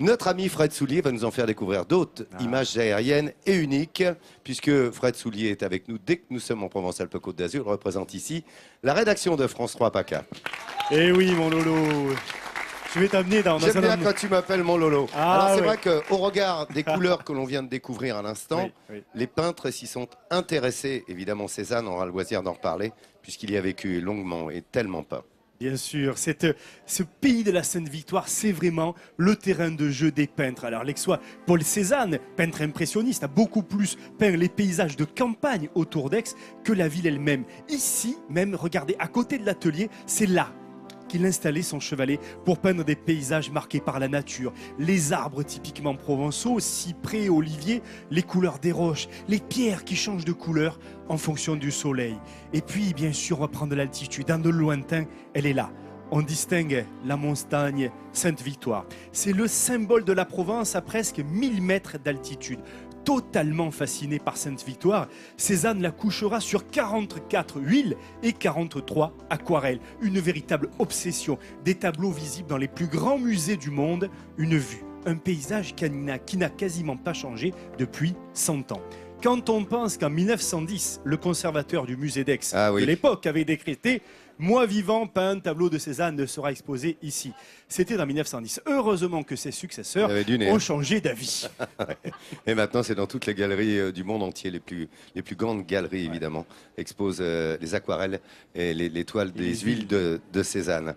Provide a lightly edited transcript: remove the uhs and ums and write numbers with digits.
Notre ami Fred Soulier va nous en faire découvrir d'autres images aériennes et uniques, puisque Fred Soulier est avec nous dès que nous sommes en Provence-Alpes-Côte d'Azur. Il représente ici la rédaction de France 3 PACA. Eh oui, mon Lolo. Je vais t'amener dans J'aime bien quand tu m'appelles mon Lolo. Ah, alors c'est oui. vrai qu'au regard des couleurs que l'on vient de découvrir à l'instant, Oui. les peintres s'y sont intéressés. Évidemment, Cézanne aura le loisir d'en reparler, puisqu'il y a vécu longuement et tellement peint. Bien sûr, ce pays de la Sainte-Victoire, c'est vraiment le terrain de jeu des peintres. Alors, l'ex-soi Paul Cézanne, peintre impressionniste, a beaucoup plus peint les paysages de campagne autour d'Aix que la ville elle-même. Ici, même, regardez, à côté de l'atelier, c'est là qu'il installait son chevalet pour peindre des paysages marqués par la nature. Les arbres typiquement provençaux, cyprès, oliviers, les couleurs des roches, les pierres qui changent de couleur en fonction du soleil. Et puis, bien sûr, on va prendre l'altitude. Dans le lointain, elle est là. On distingue la montagne Sainte-Victoire. C'est le symbole de la Provence à presque 1000 mètres d'altitude. Totalement fasciné par Sainte-Victoire, Cézanne la couchera sur 44 huiles et 43 aquarelles. Une véritable obsession. Des tableaux visibles dans les plus grands musées du monde. Une vue, un paysage qui n'a quasiment pas changé depuis 100 ans. Quand on pense qu'en 1910, le conservateur du musée d'Aix de l'époque avait décrété « Moi vivant, peint un tableau de Cézanne ne sera exposé ici ». C'était en 1910. Heureusement que ses successeurs ont changé d'avis. Et maintenant, c'est dans toutes les galeries du monde entier, les plus grandes galeries évidemment, exposent les aquarelles et les toiles des huiles de Cézanne.